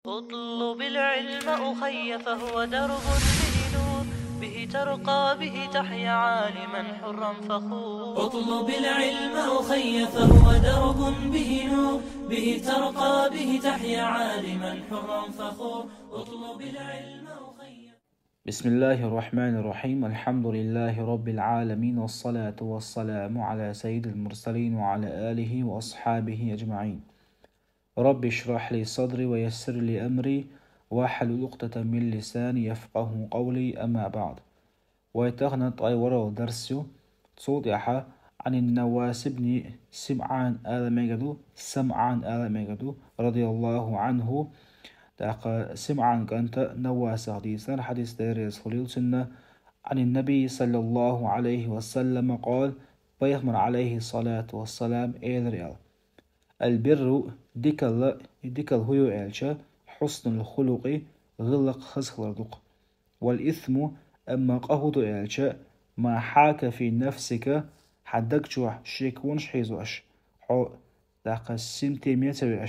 اطلب العلم أخي فهو درب به نور، به ترقى به تحيا عالما حرا فخور. اطلب العلم أخي فهو درب به نور، به ترقى به تحيا عالما حرا فخور. اطلب العلم أخي. بسم الله الرحمن الرحيم. الحمد لله رب العالمين، والصلاة والسلام على سيد المرسلين وعلى آله وأصحابه أجمعين. رب اشرح لي صدري ويسر لي أمري واحلل عقدة من لساني يفقه قولي. أما بعد، ويتغنى طيورو درسيو تصوضيحة عن النواس بن سمعان آل ميغدو رضي الله عنه. سمعان كانت نواس حديثا حديث ديريس خليل سنة عن النبي صلى الله عليه وسلم قال: بيغمر عليه الصلاة والسلام ريال البر ديكال هيو إلشا حسن الخلق غلق خزخلق، والإثم أما قهد إلشا ما حاك في نفسك حدك جوح شيكونش حيزوش حو داق السنتيمتر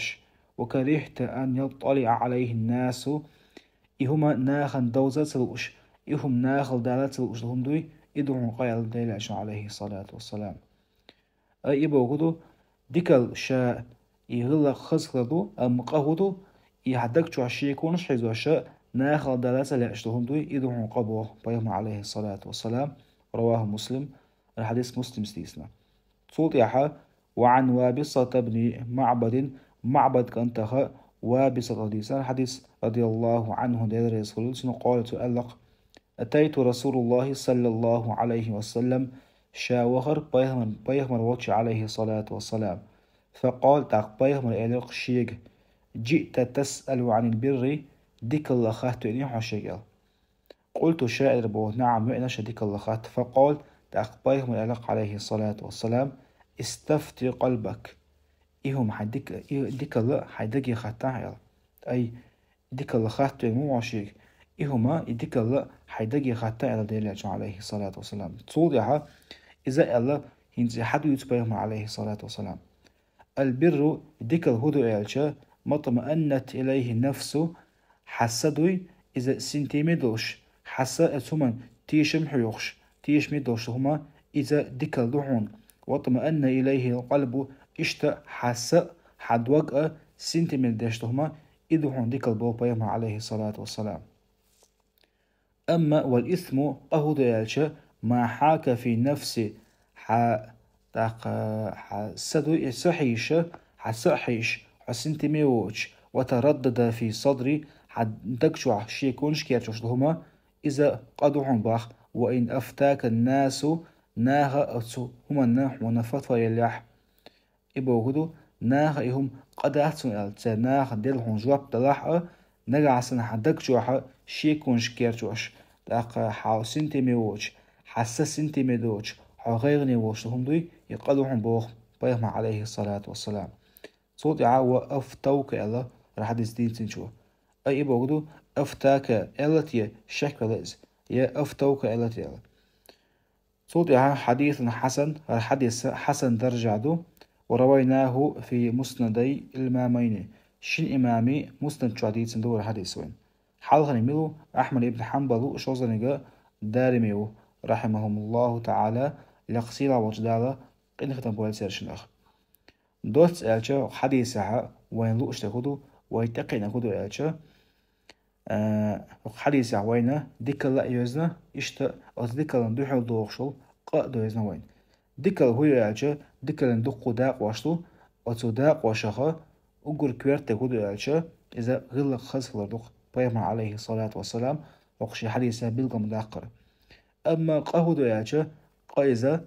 وكرهت أن يطلع عليه الناس إهما ناخن دوزة سلوش إهم ناخل دالة سلوش لهم دوي إدعو قيل ديلاش عليه الصلاة والسلام. أي إبوغدو ديكال شاء يغلق خزخلدو أم قهدو يحدك جو عشيكونش حيزو شاء ناخل دالة سلوش لهم دوي إدعو قبوه بيهم عليه الصلاة والسلام. رواه مسلم. الحديث مسلم ستيسنا صوت يحا. وعن وابصة بن معبد كانتها وابصة حديث رضي الله عنه دير يسخلون قال تؤلق: أتيت رسول الله صلى الله عليه وسلم شاوخر بيهمر واتش عليه الصلاة والسلام، فقال تاق بيهمر إليق شيق: جئت تسأل عن البر ديك الله خات إني حشيق. قلت شاعر بو نعم وإنش ديك الله خات. فقال تاق بيهمر إليق عليه الصلاة والسلام: استفتي قلبك. إيهم ديك الله حيدقي خاتها أي ديك الله خاتو مو عشيك إيهما ديك الله حيدقي خاتها ديلاج عليه الصلاة والسلام. تصودها إذا الله هنزي حد يتبعهم عليه الصلاة والسلام. البر ديك الهدو إلشا مطمئنت إليه نفسه حسدوي إذا سنتيميدوش حسا ثمن تيشم حيوخش تيش ميدوش هما إذا ديك اللحون واطمئن إليه القلب إشتا حسا حدوغ سنتيميل داشتهما إدوحون ديك البوبايما عليه الصلاة والسلام. أما والإثم أهد يالشا ما حاك في نفسي حسدو حسحيش حسنتيميوش وتردد في صدري حدكشوع شيكونش كيرتوش لهما إذا قدوحون باخ. وإن أفتاك الناس ناها أتسو هما الناح ونفتوى يليح إبوغدو ناها إهم قد أحسن ألتا ناها ديلهم جواب دلاحة نقعسن حدك جوحة شيكونش كيرتوش لاقا حاو سنتيمي ووش حسا سنتيمي دوش حاو غيرني ووش لهم دوي يقلوهم بوغ بيهم عليه الصلاة والسلام. صوت عاوة أفتوك ألا راح دين تنشوه. أي إبوغدو أفتاك ألتي شكلز يا أفتوك ألتي ألا. صوت حديث حسن. الحديث حسن درجة دو، ورويناه في مسندي الإمامين. شن إمامي مسند شو حديث دور الحديث وين حلقة نميلو أحمد بن حنبل شوزنجا دارميو رحمهم الله تعالى لقصيلة وجدالة قد ختم بوال سيرشنخ دوت ألشا حديثها وين لو اشتكودو ويتقين أكودو ألشا حديثها وين ديك الله يوزنا اشتا أو ديك الله ندوحو دوغشل قا يوزنا وين ديك هو ألشا ديك الله ندوقو داق واشتو أو داق واشخا أقول كويرت أكودو ألشا إذا غلق خزخ لردوق بيما عليه الصلاة والسلام وقشي حديثها بلغم داقر. أما قهدو ألشا قايزة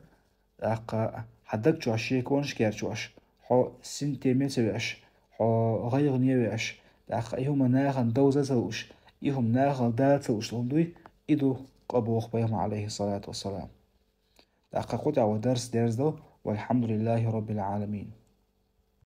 حدك جو عشي كونش كيرتوش حو سنتيمين سويش حو غير نيويش داق إيهم ناخن دوزة سلوش إيهم ناخن دالة سلوش لهم دوي إدو قبوخ بيما عليه الصلاة والسلام. داق قطع ودرس دو والحمد لله رب العالمين.